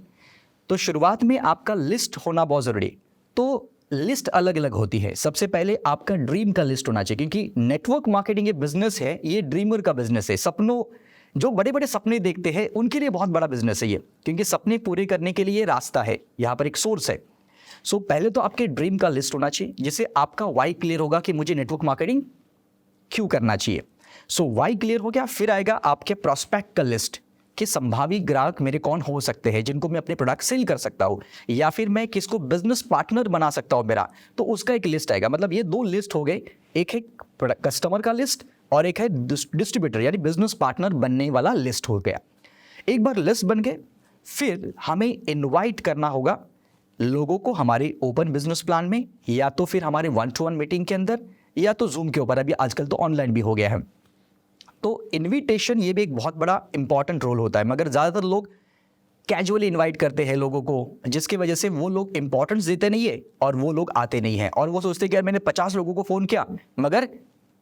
तो शुरुआत में आपका लिस्ट होना बहुत ज़रूरी है। तो लिस्ट अलग अलग होती है। सबसे पहले आपका ड्रीम का लिस्ट होना चाहिए, क्योंकि नेटवर्क मार्केटिंग ये बिजनेस है, ये ड्रीमर का बिजनेस है। सपनों, जो बड़े बड़े सपने देखते हैं उनके लिए बहुत बड़ा बिजनेस है ये, क्योंकि सपने पूरे करने के लिए रास्ता है, यहाँ पर एक सोर्स है। सो पहले तो आपके ड्रीम का लिस्ट होना चाहिए, जिससे आपका वाई क्लियर होगा कि मुझे नेटवर्क मार्केटिंग क्यों करना चाहिए। सो वाई क्लियर हो गया, फिर आएगा आपके प्रॉस्पेक्ट का लिस्ट कि संभावी ग्राहक मेरे कौन हो सकते हैं जिनको मैं अपने प्रोडक्ट सेल कर सकता हूँ, या फिर मैं किसको बिजनेस पार्टनर बना सकता हूँ मेरा, तो उसका एक लिस्ट आएगा। मतलब ये 2 लिस्ट हो गए, एक है कस्टमर का लिस्ट और एक है डिस्ट्रीब्यूटर यानी बिजनेस पार्टनर बनने वाला लिस्ट हो गया। एक बार लिस्ट बन गए, फिर हमें इनवाइट करना होगा लोगों को हमारे ओपन बिजनेस प्लान में, या तो फिर हमारे 1-to-1 मीटिंग के अंदर, या तो जूम के ऊपर, अभी आजकल तो ऑनलाइन भी हो गया है। तो इनविटेशन ये भी एक बहुत बड़ा इंपॉर्टेंट रोल होता है, मगर ज़्यादातर लोग कैजुअली इनवाइट करते हैं लोगों को, जिसकी वजह से वो लोग इंपॉर्टेंस देते नहीं है और वो लोग आते नहीं हैं, और वो सोचते हैं कि यार मैंने 50 लोगों को फ़ोन किया मगर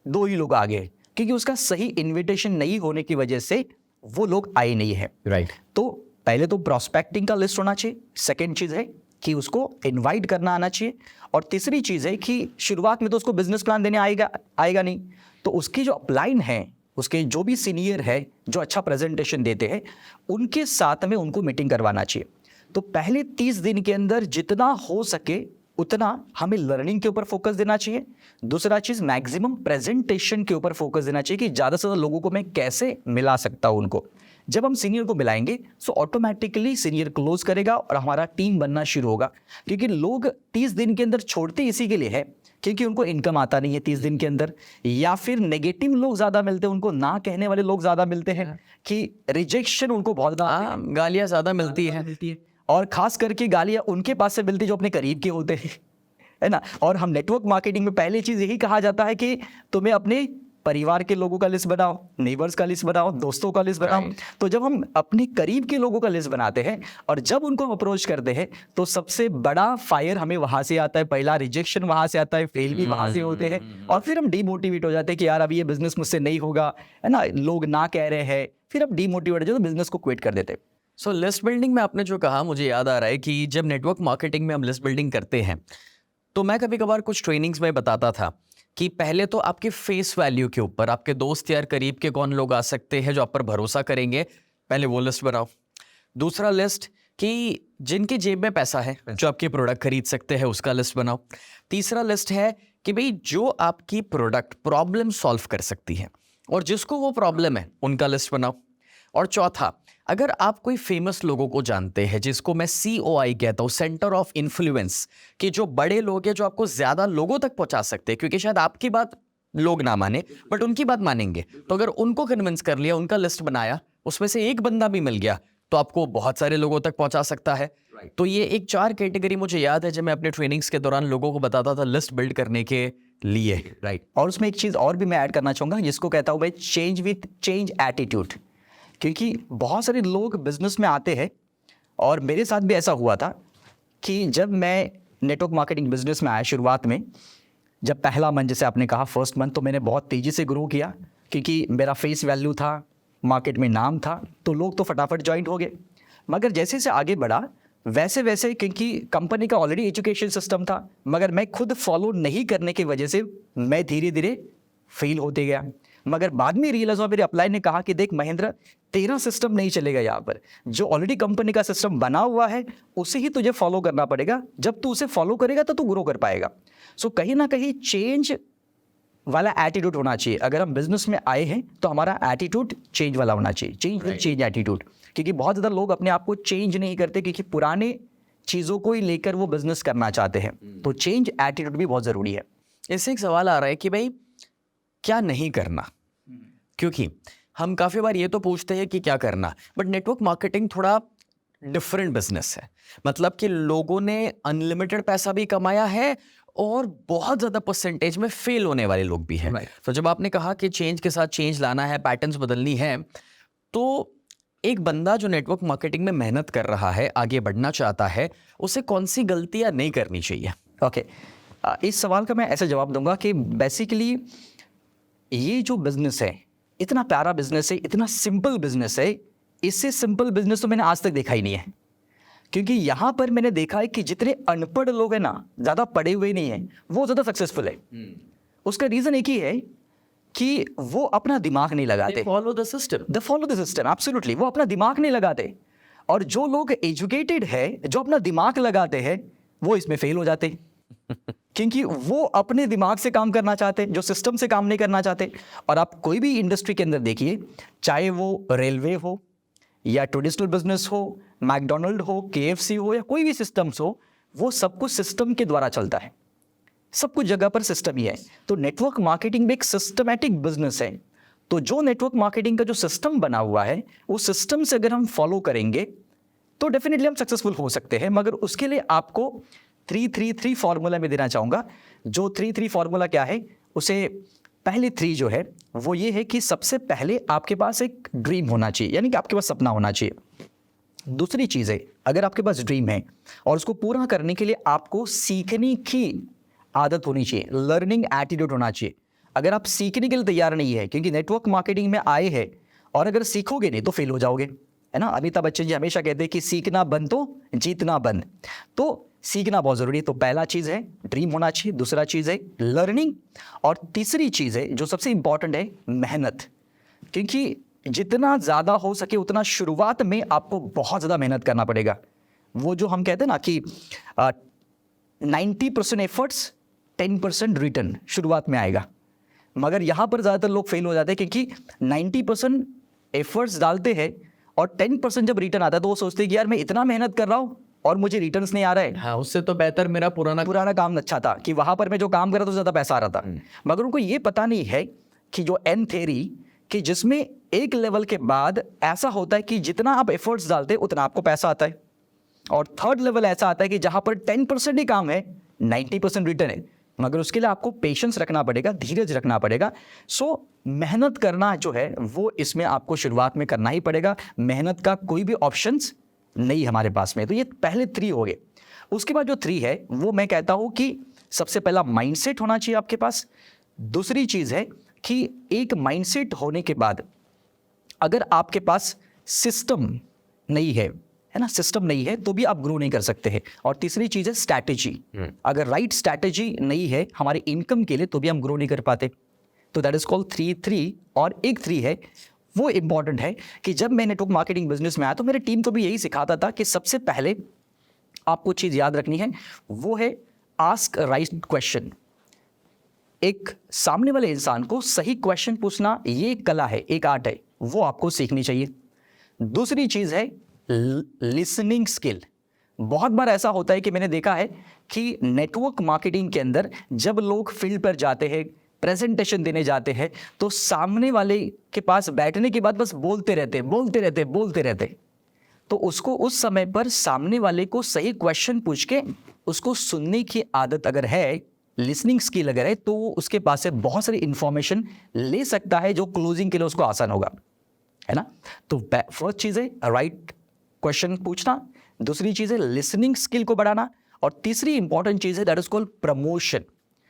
2 ही लोग आ गए, क्योंकि उसका सही इन्विटेशन नहीं होने की वजह से वो लोग आए नहीं है। राइट। तो पहले तो प्रॉस्पेक्टिंग का लिस्ट होना चाहिए, सेकेंड चीज़ है कि उसको इनवाइट करना आना चाहिए, और तीसरी चीज़ है कि शुरुआत में तो उसको बिजनेस प्लान देने आएगा नहीं, तो उसकी जो अपलाइन है, उसके जो भी सीनियर है जो अच्छा प्रेजेंटेशन देते हैं, उनके साथ में उनको मीटिंग करवाना चाहिए। तो पहले 30 दिन के अंदर जितना हो सके उतना हमें लर्निंग के ऊपर फोकस देना चाहिए। दूसरा चीज़ मैक्सिमम प्रेजेंटेशन के ऊपर फोकस देना चाहिए कि ज़्यादा से ज़्यादा लोगों को मैं कैसे मिला सकता हूँ उनको। जब हम सीनियर को मिलाएंगे सो ऑटोमेटिकली सीनियर क्लोज करेगा और हमारा टीम बनना शुरू होगा, क्योंकि लोग 30 दिन के अंदर छोड़ते इसी के लिए है क्योंकि उनको इनकम आता नहीं है 30 दिन के अंदर, या फिर नेगेटिव लोग ज़्यादा मिलते हैं उनको, ना कहने वाले लोग ज़्यादा मिलते हैं कि रिजेक्शन उनको बहुत ज़्यादा, गालियाँ ज़्यादा मिलती है, और खास करके गालियाँ उनके पास से मिलती जो अपने करीब के होते हैं, है ना। और हम नेटवर्क मार्केटिंग में पहली चीज़ यही कहा जाता है कि तुम्हें अपने परिवार के लोगों का लिस्ट बनाओ, नेबर्स का लिस्ट बनाओ, दोस्तों का लिस्ट बनाओ। तो जब हम अपने करीब के लोगों का लिस्ट बनाते हैं और जब उनको हम अप्रोच करते हैं तो सबसे बड़ा फायर हमें वहाँ से आता है, पहला रिजेक्शन वहाँ से आता है, फेल भी वहाँ से होते हैं, और फिर हम डीमोटिवेट हो जाते हैं कि यार अब ये बिजनेस मुझसे नहीं होगा, है ना, लोग ना कह रहे हैं, फिर अब डीमोटिवेट हो जाते, तो बिजनेस को क्विट कर देते हैं। सो लिस्ट बिल्डिंग में आपने जो कहा, मुझे याद आ रहा है कि जब नेटवर्क मार्केटिंग में हम लिस्ट बिल्डिंग करते हैं तो मैं कभी कभार कुछ ट्रेनिंग्स में बताता था कि पहले तो आपके फेस वैल्यू के ऊपर, आपके दोस्त यार करीब के कौन लोग आ सकते हैं जो आप पर भरोसा करेंगे, पहले वो लिस्ट बनाओ। दूसरा लिस्ट कि जिनकी जेब में पैसा है, जो आपके प्रोडक्ट खरीद सकते हैं, उसका लिस्ट बनाओ। तीसरा लिस्ट है कि भाई जो आपकी प्रोडक्ट प्रॉब्लम सॉल्व कर सकती है और जिसको वो प्रॉब्लम है उनका लिस्ट बनाओ। और चौथा, अगर आप कोई फेमस लोगों को जानते हैं, जिसको मैं COI कहता हूँ, सेंटर ऑफ इन्फ्लुएंस, कि जो बड़े लोग हैं जो आपको ज़्यादा लोगों तक पहुँचा सकते हैं, क्योंकि शायद आपकी बात लोग ना माने बट उनकी बात मानेंगे, तो अगर उनको कन्विंस कर लिया, उनका लिस्ट बनाया, उसमें से एक बंदा भी मिल गया तो आपको बहुत सारे लोगों तक पहुँचा सकता है। तो ये एक 4 कैटेगरी मुझे याद है जब मैं अपने ट्रेनिंग्स के दौरान लोगों को बताता था लिस्ट बिल्ड करने के लिए। राइट। और उसमें एक चीज़ और भी मैं ऐड करना चाहूँगा, जिसको कहता हूँ भाई चेंज विथ चेंज एटीट्यूड, क्योंकि बहुत सारे लोग बिजनेस में आते हैं, और मेरे साथ भी ऐसा हुआ था कि जब मैं नेटवर्क मार्केटिंग बिजनेस में आया शुरुआत में, जब पहला मंथ, जैसे आपने कहा फर्स्ट मंथ, तो मैंने बहुत तेज़ी से ग्रो किया क्योंकि मेरा फेस वैल्यू था, मार्केट में नाम था, तो लोग तो फटाफट ज्वाइन हो गए। मगर जैसे जैसे आगे बढ़ा वैसे वैसे, क्योंकि कंपनी का ऑलरेडी एजुकेशन सिस्टम था, मगर मैं खुद फॉलो नहीं करने की वजह से मैं धीरे धीरे फेल होते गया। मगर बाद में रियलाइज हुआ, मेरे अपलाइन ने कहा कि देख महेंद्र, तेरा सिस्टम नहीं चलेगा यहाँ पर, जो ऑलरेडी कंपनी का सिस्टम बना हुआ है उसे ही तुझे फॉलो करना पड़ेगा। जब तू उसे फॉलो करेगा तो तू ग्रो कर पाएगा। सो कहीं ना कहीं चेंज वाला एटीट्यूड होना चाहिए। अगर हम बिजनेस में आए हैं तो हमारा एटीट्यूड चेंज वाला होना चाहिए, चेंज एटीट्यूड। क्योंकि बहुत ज़्यादा लोग अपने आप को चेंज नहीं करते क्योंकि पुराने चीज़ों को ही लेकर वो बिजनेस करना चाहते हैं। तो चेंज एटीट्यूड भी बहुत ज़रूरी है। इससे एक सवाल आ रहा है कि भाई क्या नहीं करना, क्योंकि हम काफ़ी बार ये तो पूछते हैं कि क्या करना, बट नेटवर्क मार्केटिंग थोड़ा डिफरेंट बिजनेस है। मतलब कि लोगों ने अनलिमिटेड पैसा भी कमाया है और बहुत ज़्यादा परसेंटेज में फेल होने वाले लोग भी हैं। तो जब आपने कहा कि चेंज के साथ चेंज लाना है, पैटर्न्स बदलनी है, तो एक बंदा जो नेटवर्क मार्केटिंग में मेहनत कर रहा है, आगे बढ़ना चाहता है, उसे कौन सी गलतियां नहीं करनी चाहिए? ओके, इस सवाल का मैं ऐसे जवाब दूंगा कि बेसिकली ये जो बिजनेस है इतना प्यारा बिजनेस है, इतना सिंपल बिजनेस है, इससे सिंपल बिजनेस तो मैंने आज तक देखा ही नहीं है। क्योंकि यहाँ पर मैंने देखा है कि जितने अनपढ़ लोग हैं ना, ज़्यादा पढ़े हुए नहीं हैं, वो ज़्यादा सक्सेसफुल है। उसका रीज़न एक ही है कि वो अपना दिमाग नहीं लगाते। Follow the system. एब्सोल्युटली, वो अपना दिमाग नहीं लगाते। और जो लोग एजुकेटेड है, जो अपना दिमाग लगाते हैं, वो इसमें फेल हो जाते क्योंकि वो अपने दिमाग से काम करना चाहते, जो सिस्टम से काम नहीं करना चाहते। और आप कोई भी इंडस्ट्री के अंदर देखिए, चाहे वो रेलवे हो या ट्रेडिशनल बिजनेस हो, मैकडोनल्ड हो, KFC हो या कोई भी सिस्टम्स हो, वो सब कुछ सिस्टम के द्वारा चलता है। सब कुछ जगह पर सिस्टम ही है। तो नेटवर्क मार्केटिंग भी एक सिस्टमैटिक बिजनेस है। तो जो नेटवर्क मार्केटिंग का जो सिस्टम बना हुआ है, उस सिस्टम से अगर हम फॉलो करेंगे तो डेफिनेटली हम सक्सेसफुल हो सकते हैं। मगर उसके लिए आपको 3-3-3 फॉर्मूला में देना चाहूँगा। जो 3-3 फॉर्मूला क्या है, उसे पहले 3 जो है वो ये है कि सबसे पहले आपके पास एक ड्रीम होना चाहिए, यानी कि आपके पास सपना होना चाहिए। दूसरी चीज़ है, अगर आपके पास ड्रीम है और उसको पूरा करने के लिए आपको सीखने की आदत होनी चाहिए, लर्निंग एटीट्यूड होना चाहिए। अगर आप सीखने के लिए तैयार नहीं है, क्योंकि नेटवर्क मार्केटिंग में आए हैं और अगर सीखोगे नहीं तो फेल हो जाओगे, है ना। अमिताभ बच्चन जी हमेशा कहते हैं कि सीखना बंद तो जीतना बंद। तो सीखना बहुत ज़रूरी है। तो पहला चीज़ है ड्रीम होना चाहिए, दूसरा चीज़ है लर्निंग, और तीसरी चीज़ है जो सबसे इंपॉर्टेंट है मेहनत। क्योंकि जितना ज़्यादा हो सके उतना शुरुआत में आपको बहुत ज़्यादा मेहनत करना पड़ेगा। वो जो हम कहते हैं ना कि 90% एफर्ट्स 10% रिटर्न शुरुआत में आएगा। मगर यहाँ पर ज़्यादातर लोग फेल हो जाते हैं क्योंकि 90% एफर्ट्स डालते हैं और 10% जब रिटर्न आता है तो वो सोचते हैं कि यार मैं इतना मेहनत कर रहा हूँ और मुझे रिटर्न्स नहीं आ रहा है। हाँ, उससे तो बेहतर मेरा पुराना काम अच्छा था कि वहाँ पर मैं जो काम कर रहा था तो ज़्यादा पैसा आ रहा था। मगर उनको ये पता नहीं है कि जो एन थ्योरी, कि जिसमें एक लेवल के बाद ऐसा होता है कि जितना आप एफर्ट्स डालते हैं उतना आपको पैसा आता है, और थर्ड लेवल ऐसा आता है कि जहाँ पर 10% ही काम है, 90% रिटर्न है। मगर उसके लिए आपको पेशेंस रखना पड़ेगा, धीरज रखना पड़ेगा। सो मेहनत करना जो है वो इसमें आपको शुरुआत में करना ही पड़ेगा। मेहनत का कोई भी ऑप्शंस नहीं हमारे पास में। तो ये पहले 3 हो गए। उसके बाद जो 3 है वो मैं कहता हूँ कि सबसे पहला माइंडसेट होना चाहिए आपके पास। दूसरी चीज़ है कि एक माइंडसेट होने के बाद अगर आपके पास सिस्टम नहीं है ना, सिस्टम नहीं है तो भी आप ग्रो नहीं कर सकते हैं। और तीसरी चीज़ है स्ट्रैटेजी। अगर राइट स्ट्रैटेजी नहीं है हमारे इनकम के लिए तो भी हम ग्रो नहीं कर पाते। तो दैट इज कॉल्ड 3-3। और एक 3 है वो इम्पॉर्टेंट है कि जब मैं नेटवर्क मार्केटिंग बिजनेस में आया तो मेरे टीम को भी यही सिखाता था कि सबसे पहले आपको चीज़ याद रखनी है, वो है आस्क राइट क्वेश्चन। एक सामने वाले इंसान को सही क्वेश्चन पूछना ये एक कला है, एक आर्ट है, वो आपको सीखनी चाहिए। दूसरी चीज़ है लिसनिंग स्किल। बहुत बार ऐसा होता है कि मैंने देखा है कि नेटवर्क मार्केटिंग के अंदर जब लोग फील्ड पर जाते हैं, प्रेजेंटेशन देने जाते हैं, तो सामने वाले के पास बैठने के बाद बस बोलते रहते। तो उसको उस समय पर सामने वाले को सही क्वेश्चन पूछ के उसको सुनने की आदत अगर है, लिसनिंग स्किल अगर है, तो वो उसके पास से बहुत सारी इंफॉर्मेशन ले सकता है जो क्लोजिंग के लिए उसको आसान होगा, है ना। तो फर्स्ट चीज़ है राइट क्वेश्चन पूछना, दूसरी चीज़ है लिसनिंग स्किल को बढ़ाना, और तीसरी इंपॉर्टेंट चीज़ है दैट इज कॉल्ड प्रमोशन।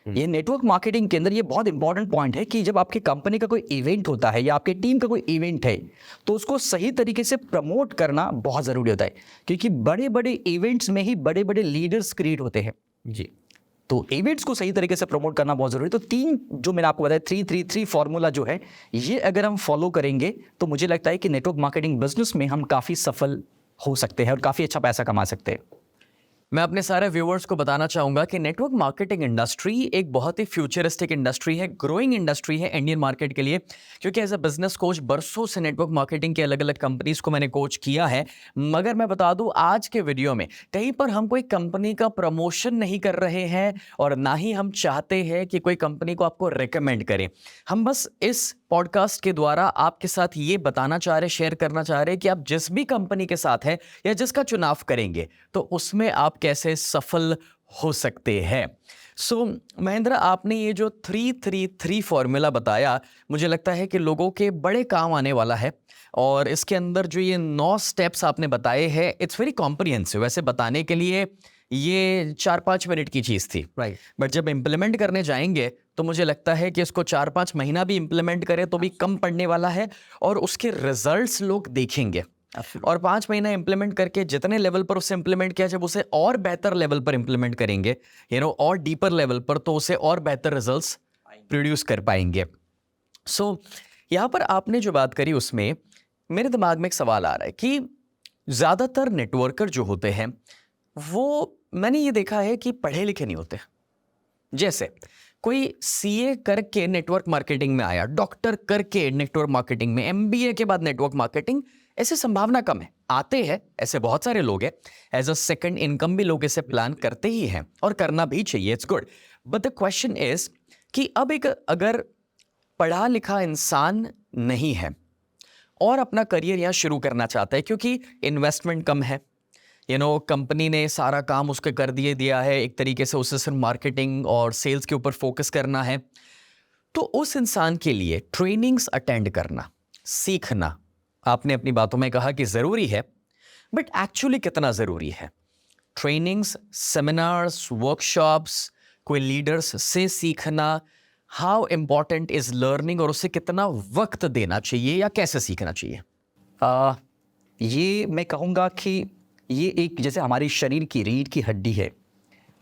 ये नेटवर्क मार्केटिंग के अंदर ये बहुत इंपॉर्टेंट पॉइंट है कि जब आपकी कंपनी का कोई इवेंट होता है या आपके टीम का कोई इवेंट है तो उसको सही तरीके से प्रमोट करना बहुत ज़रूरी होता है, क्योंकि बड़े बड़े इवेंट्स में ही बड़े बड़े लीडर्स क्रिएट होते हैं जी। तो इवेंट्स को सही तरीके से प्रमोट करना बहुत ज़रूरी है। तो 3 जो मैंने आपको बताया 3-3-3 फॉर्मूला जो है, ये अगर हम फॉलो करेंगे तो मुझे लगता है कि नेटवर्क मार्केटिंग बिजनेस में हम काफ़ी सफल हो सकते हैं और काफ़ी अच्छा पैसा कमा सकते हैं। मैं अपने सारे व्यूअर्स को बताना चाहूंगा कि नेटवर्क मार्केटिंग इंडस्ट्री एक बहुत ही फ्यूचरिस्टिक इंडस्ट्री है, ग्रोइंग इंडस्ट्री है इंडियन मार्केट के लिए, क्योंकि एज अ बिजनेस कोच बरसों से नेटवर्क मार्केटिंग के अलग अलग कंपनीज को मैंने कोच किया है। मगर मैं बता दूं, आज के वीडियो में कहीं पर हम कोई कंपनी का प्रमोशन नहीं कर रहे हैं और ना ही हम चाहते हैं कि कोई कंपनी को आपको रिकमेंड करें। हम बस इस पॉडकास्ट के द्वारा आपके साथ ये बताना चाह रहे, शेयर करना चाह रहे कि आप जिस भी कंपनी के साथ हैं या जिसका चुनाव करेंगे तो उसमें आप कैसे सफल हो सकते हैं। सो महेंद्र, आपने ये जो 3-3-3 फॉर्मूला बताया, मुझे लगता है कि लोगों के बड़े काम आने वाला है। और इसके अंदर जो ये 9 स्टेप्स आपने बताए हैं, इट्स वेरी कॉम्प्रिहेंसिव। वैसे बताने के लिए ये 4-5 मिनट की चीज़ थी, राइट, बट जब इम्प्लीमेंट करने जाएंगे तो मुझे लगता है कि इसको 4-5 महीना भी इम्प्लीमेंट करें तो भी कम पड़ने वाला है और उसके रिजल्ट्स लोग देखेंगे। और 5 महीना इंप्लीमेंट करके जितने लेवल पर उसे इंप्लीमेंट किया, जब उसे और बेहतर लेवल पर इंप्लीमेंट करेंगे, और डीपर लेवल पर, तो उसे और बेहतर रिजल्ट्स प्रोड्यूस कर पाएंगे। सो यहाँ पर आपने जो बात करी उसमें मेरे दिमाग में एक सवाल आ रहा है कि ज़्यादातर नेटवर्कर जो होते हैं वो, मैंने ये देखा है कि पढ़े लिखे नहीं होते। जैसे कोई सीए करके नेटवर्क मार्केटिंग में आया, डॉक्टर करके नेटवर्क मार्केटिंग में, एमबीए के बाद नेटवर्क मार्केटिंग, ऐसे संभावना कम है। आते हैं, ऐसे बहुत सारे लोग हैं, एज अ सेकंड इनकम भी लोग इसे प्लान करते ही हैं और करना भी चाहिए, it's good. But the question is कि अब एक अगर पढ़ा लिखा इंसान नहीं है और अपना करियर यहाँ शुरू करना चाहता है, क्योंकि इन्वेस्टमेंट कम है, कंपनी ने सारा काम उसके कर दिया है, एक तरीके से उसे सिर्फ मार्केटिंग और सेल्स के ऊपर फोकस करना है, तो उस इंसान के लिए ट्रेनिंग्स अटेंड करना, सीखना, आपने अपनी बातों में कहा कि ज़रूरी है, बट एक्चुअली कितना ज़रूरी है? ट्रेनिंग्स, सेमिनार्स, वर्कशॉप्स, कोई लीडर्स से सीखना, हाउ इम्पॉर्टेंट इज़ लर्निंग, और उसे कितना वक्त देना चाहिए या कैसे सीखना चाहिए? ये मैं कहूँगा कि ये एक जैसे हमारे शरीर की रीढ़ की हड्डी है,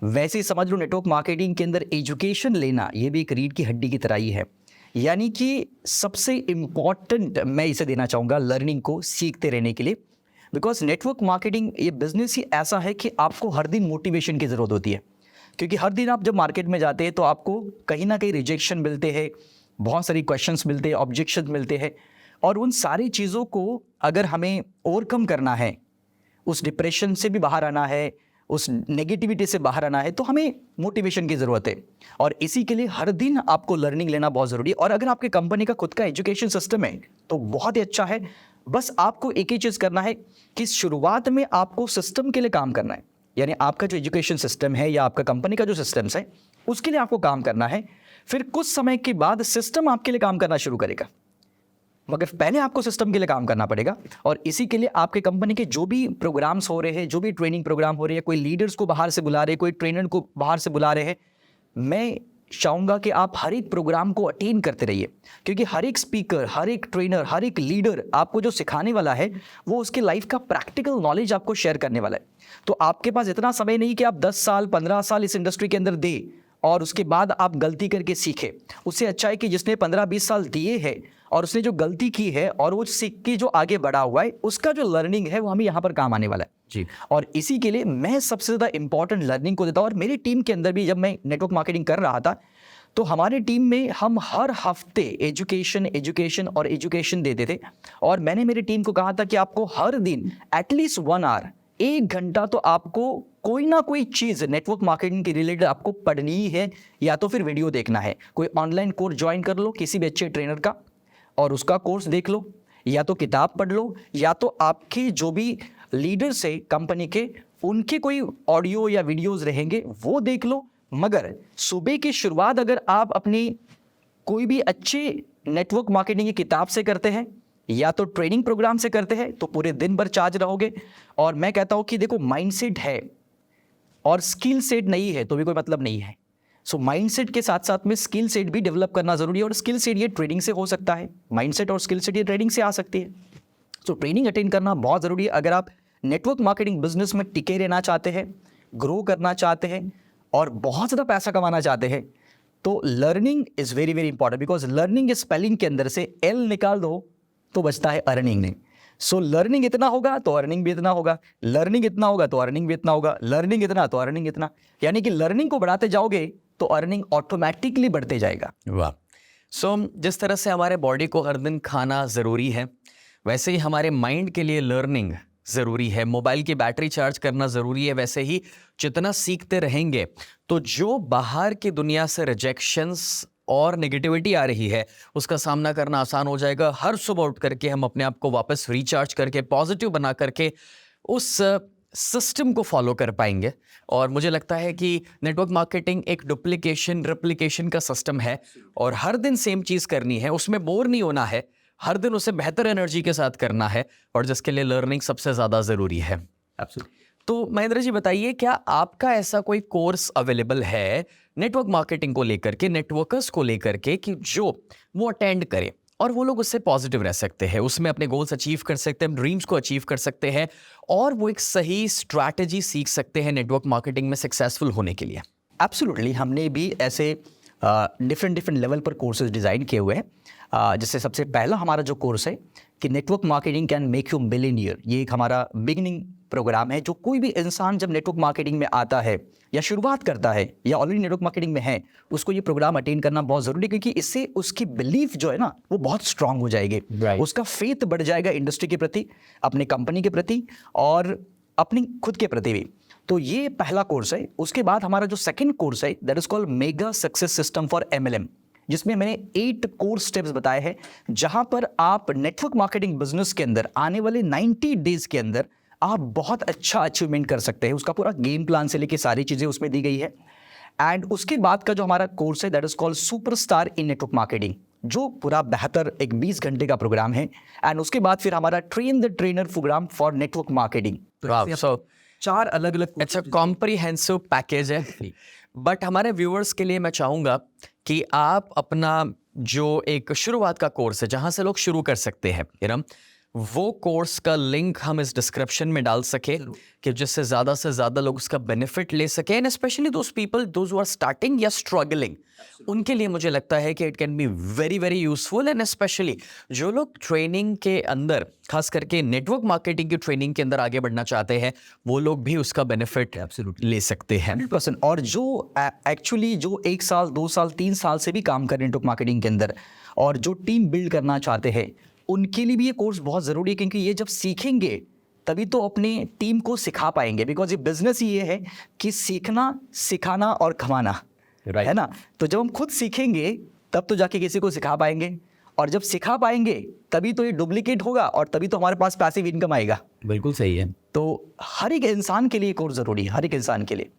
वैसे ही समझ लो नेटवर्क मार्केटिंग के अंदर एजुकेशन लेना ये भी एक रीढ़ की हड्डी की तरह ही है। यानी कि सबसे इम्पॉर्टेंट मैं इसे देना चाहूँगा लर्निंग को, सीखते रहने के लिए। बिकॉज नेटवर्क मार्केटिंग ये बिजनेस ही ऐसा है कि आपको हर दिन मोटिवेशन की ज़रूरत होती है, क्योंकि हर दिन आप जब मार्केट में जाते हैं तो आपको कहीं ना कहीं रिजेक्शन मिलते हैं, बहुत सारी क्वेश्चंस मिलते हैं, ऑब्जेक्शन मिलते हैं, और उन सारी चीज़ों को अगर हमें ओवरकम करना है, उस डिप्रेशन से भी बाहर आना है, उस नेगेटिविटी से बाहर आना है, तो हमें मोटिवेशन की ज़रूरत है। और इसी के लिए हर दिन आपको लर्निंग लेना बहुत ज़रूरी है। और अगर आपके कंपनी का खुद का एजुकेशन सिस्टम है तो बहुत ही अच्छा है। बस आपको एक ही चीज़ करना है कि शुरुआत में आपको सिस्टम के लिए काम करना है, यानी आपका जो एजुकेशन सिस्टम है या आपका कंपनी का जो सिस्टम्स है उसके लिए आपको काम करना है। फिर कुछ समय के बाद सिस्टम आपके लिए काम करना शुरू करेगा, मगर पहले आपको सिस्टम के लिए काम करना पड़ेगा। और इसी के लिए आपके कंपनी के जो भी प्रोग्राम्स हो रहे हैं, जो भी ट्रेनिंग प्रोग्राम हो रहे हैं, कोई लीडर्स को बाहर से बुला रहे हैं, कोई ट्रेनर को बाहर से बुला रहे हैं, मैं चाहूँगा कि आप हर एक प्रोग्राम को अटेंड करते रहिए, क्योंकि हर एक स्पीकर, हर एक ट्रेनर, हर एक लीडर आपको जो सिखाने वाला है वो उसके लाइफ का प्रैक्टिकल नॉलेज आपको शेयर करने वाला है। तो आपके पास इतना समय नहीं कि आप 10 साल 15 साल इस इंडस्ट्री के अंदर दे और उसके बाद आप गलती करके सीखे। उससे अच्छा है कि जिसने 15-20 साल दिए हैं और उसने जो गलती की है और वो सीख के जो आगे बढ़ा हुआ है, उसका जो लर्निंग है वो हमें यहाँ पर काम आने वाला है जी। और इसी के लिए मैं सबसे ज़्यादा इंपॉर्टेंट लर्निंग को देता हूँ। और मेरी टीम के अंदर भी जब मैं नेटवर्क मार्केटिंग कर रहा था तो हमारे टीम में हम हर हफ्ते एजुकेशन देते थे। और मैंने मेरी टीम को कहा था कि आपको हर दिन एटलीस्ट 1 आवर, 1 घंटा तो आपको कोई ना कोई चीज़ नेटवर्क मार्केटिंग के रिलेटेड आपको पढ़नी ही है, या तो फिर वीडियो देखना है, कोई ऑनलाइन कोर्स ज्वाइन कर लो किसी भी अच्छे ट्रेनर का और उसका कोर्स देख लो, या तो किताब पढ़ लो, या तो आपके जो भी लीडर्स है कंपनी के उनके कोई ऑडियो या वीडियोस रहेंगे वो देख लो। मगर सुबह की शुरुआत अगर आप अपनी कोई भी अच्छे नेटवर्क मार्केटिंग की किताब से करते हैं या तो ट्रेनिंग प्रोग्राम से करते हैं तो पूरे दिन भर चार्ज रहोगे। और मैं कहता हूँ कि देखो, माइंडसेट है और स्किल सेट नहीं है तो भी कोई मतलब नहीं है। सो माइंडसेट के साथ साथ में स्किल सेट भी डेवलप करना जरूरी है, और स्किल सेट ये ट्रेडिंग से हो सकता है, माइंडसेट और स्किल सेट ये ट्रेडिंग से आ सकती है। सो ट्रेनिंग अटेंड करना बहुत ज़रूरी है अगर आप नेटवर्क मार्केटिंग बिजनेस में टिके रहना चाहते हैं, ग्रो करना चाहते हैं और बहुत ज़्यादा पैसा कमाना चाहते हैं तो learning is very very important, because learning spelling के अंदर से एल निकाल दो तो बचता है अर्निंग नहीं। सो लर्निंग इतना होगा तो अर्निंग भी इतना होगा, लर्निंग इतना होगा तो अर्निंग भी इतना होगा, लर्निंग इतना तो अर्निंग इतना, यानी कि लर्निंग को बढ़ाते जाओगे तो अर्निंग ऑटोमेटिकली बढ़ते जाएगा। वाह। सो जिस तरह से हमारे बॉडी को हर दिन खाना ज़रूरी है, वैसे ही हमारे माइंड के लिए लर्निंग ज़रूरी है। मोबाइल की बैटरी चार्ज करना ज़रूरी है। वैसे ही जितना सीखते रहेंगे तो जो बाहर की दुनिया से रिजेक्शंस और नेगेटिविटी आ रही है उसका सामना करना आसान हो जाएगा। हर सुबह उठ करके हम अपने आप को वापस रिचार्ज करके पॉजिटिव बना करके उस सिस्टम को फॉलो कर पाएंगे। और मुझे लगता है कि नेटवर्क मार्केटिंग एक डुप्लीकेशन रिप्लिकेशन का सिस्टम है और हर दिन सेम चीज़ करनी है, उसमें बोर नहीं होना है, हर दिन उसे बेहतर एनर्जी के साथ करना है और जिसके लिए लर्निंग सबसे ज़्यादा ज़रूरी है। तो महेंद्र जी बताइए, क्या आपका ऐसा कोई कोर्स अवेलेबल है नेटवर्क मार्केटिंग को लेकर के, नेटवर्कर्स को लेकर के, कि जो वो अटेंड करें और वो लोग उससे पॉजिटिव रह सकते हैं, उसमें अपने गोल्स अचीव कर सकते हैं, ड्रीम्स को अचीव कर सकते हैं और वो एक सही स्ट्रैटेजी सीख सकते हैं नेटवर्क मार्केटिंग में सक्सेसफुल होने के लिए? एब्सोल्युटली, हमने भी ऐसे डिफरेंट लेवल पर कोर्सेज डिज़ाइन किए हुए हैं। जैसे सबसे पहला हमारा जो कोर्स है कि network marketing can make you millionaire, ये एक हमारा बिगिनिंग प्रोग्राम है। जो कोई भी इंसान जब नेटवर्क मार्केटिंग में आता है या शुरुआत करता है या ऑलरेडी नेटवर्क मार्केटिंग में है, उसको ये प्रोग्राम अटेंड करना बहुत ज़रूरी है, क्योंकि इससे उसकी बिलीफ जो है ना वो बहुत स्ट्रांग हो जाएगी। उसका फेथ बढ़ जाएगा इंडस्ट्री के प्रति, अपने कंपनी के प्रति और अपनी खुद के प्रति भी। तो ये पहला कोर्स है। उसके बाद हमारा जो सेकंड कोर्स है that is called mega success system for MLM, जिसमें मैंने 8 कोर स्टेप्स बताए हैं, जहां पर आप नेटवर्क मार्केटिंग बिजनेस के अंदर आने वाले 90 डेज के अंदर आप बहुत अच्छा अचीवमेंट कर सकते हैं। उसका पूरा गेम प्लान से लेके सारी चीज़ें उसमें दी गई है। एंड उसके बाद का जो हमारा कोर्स है that is called superstar in network marketing, जो पूरा बेहतर एक 20 घंटे का प्रोग्राम है। एंड उसके बाद फिर हमारा train the trainer program for network marketing. So 4 अलग अलग इट्स अ कॉम्प्रिहेंसिव पैकेज है। बट हमारे व्यूअर्स के लिए मैं चाहूँगा कि आप अपना जो एक शुरुआत का कोर्स है जहाँ से लोग शुरू कर सकते हैं, वो कोर्स का लिंक हम इस डिस्क्रिप्शन में डाल सके कि जिससे ज़्यादा से ज़्यादा लोग उसका बेनिफिट ले सकें। And specially those people those who are starting या स्ट्रगलिंग, उनके लिए मुझे लगता है कि it can be very very useful. And specially जो लोग ट्रेनिंग के अंदर, खास करके नेटवर्क मार्केटिंग की ट्रेनिंग के अंदर आगे बढ़ना चाहते हैं, वो लोग भी उसका बेनिफिट एब्सोल्युटली ले सकते हैं 100%। और जो एक्चुअली जो 1 साल 2 साल 3 साल से भी काम कर रहे हैं नेटवर्क मार्केटिंग के अंदर और जो टीम बिल्ड करना चाहते हैं, उनके लिए भी ये कोर्स बहुत ज़रूरी है, क्योंकि ये जब सीखेंगे तभी तो अपनी टीम को सिखा पाएंगे। बिकॉज ये बिजनेस ही ये है कि सीखना, सिखाना और कमाना, है ना। तो जब हम खुद सीखेंगे तब तो जाके किसी को सिखा पाएंगे, और जब सिखा पाएंगे तभी तो ये डुप्लीकेट होगा और तभी तो हमारे पास पैसिव इनकम आएगा। बिल्कुल सही है। तो हर एक इंसान के लिए कोर्स ज़रूरी है, हर एक इंसान के लिए।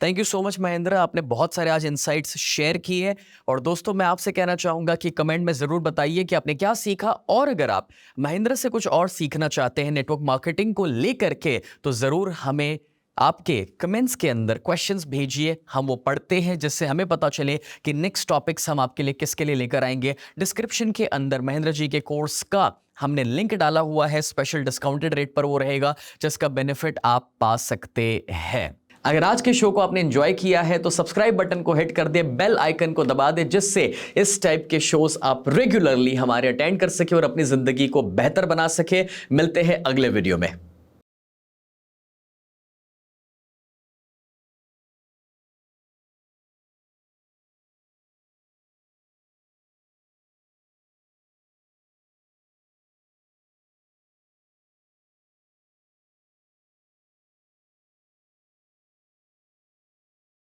Thank you so much Mahendra, आपने बहुत सारे आज इनसाइट्स शेयर किए। और दोस्तों, मैं आपसे कहना चाहूँगा कि कमेंट में ज़रूर बताइए कि आपने क्या सीखा, और अगर आप महेंद्र से कुछ और सीखना चाहते हैं नेटवर्क मार्केटिंग को लेकर के, तो ज़रूर हमें आपके कमेंट्स के अंदर क्वेश्चंस भेजिए, हम वो पढ़ते हैं, जिससे हमें पता चले कि नेक्स्ट टॉपिक्स हम आपके लिए किसके लिए लेकर आएंगे। डिस्क्रिप्शन के अंदर महेंद्र जी के कोर्स का हमने लिंक डाला हुआ है, स्पेशल डिस्काउंटेड रेट पर वो रहेगा, जिसका बेनिफिट आप पा सकते हैं। अगर आज के शो को आपने एंजॉय किया है तो सब्सक्राइब बटन को हिट कर दे, बेल आइकन को दबा दे, जिससे इस टाइप के शोज आप रेगुलरली हमारे अटेंड कर सके और अपनी जिंदगी को बेहतर बना सके। मिलते हैं अगले वीडियो में।